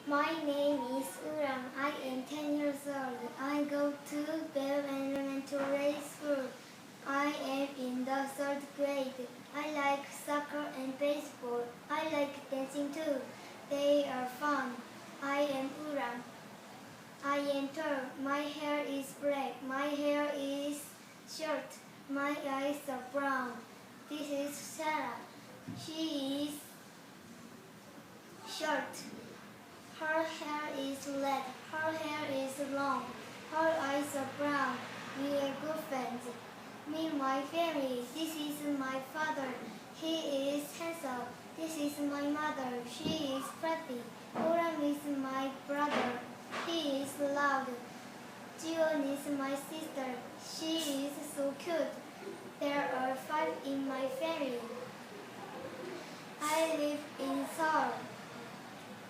My name is Wooram. I am 10 years old. I go to Bell Elementary School. I am in the 3rd grade. I like soccer and baseball. I like dancing too. They are fun. I am Wooram. I am tall. My hair is black. My hair is short. My eyes are brown. This is Sarah. She is short. Her hair is red. Her hair is long. Her eyes are brown. We are good friends. Meet my family. This is my father. He is handsome. This is my mother. She is pretty. Wooram is my brother. He is loud. Jiwon is my sister. She is so cute. There are 5 in my family. I live in Seoul.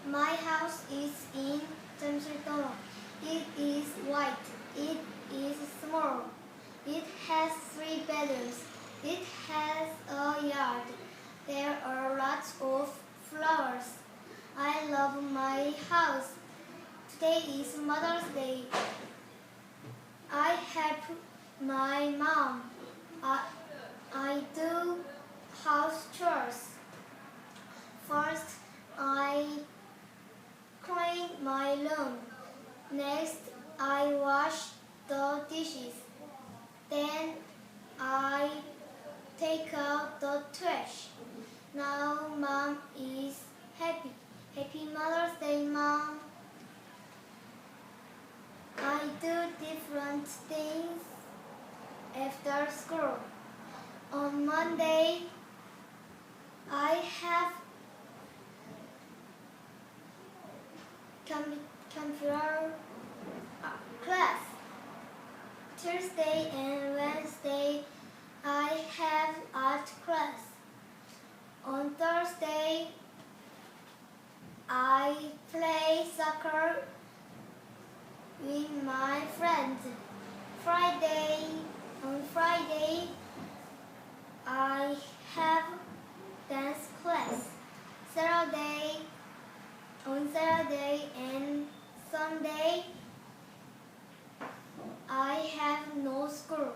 My house is in Jamsil-dong. It is white. It is small. It has 3 bedrooms. It has a yard. There are lots of flowers. I love my house. Today is Mother's Day. I help my mom. I do house chores. First, I clean my room. Next, I wash the dishes. Then I take out the trash. Now Mom is happy. Happy Mother's Day, Mom. I do different things after school. On Monday, I have computer class. Tuesday and Wednesday, I have art class. On Thursday, I play soccer with my friends. On Friday, I have dance class. On Saturday and Sunday, I have no school.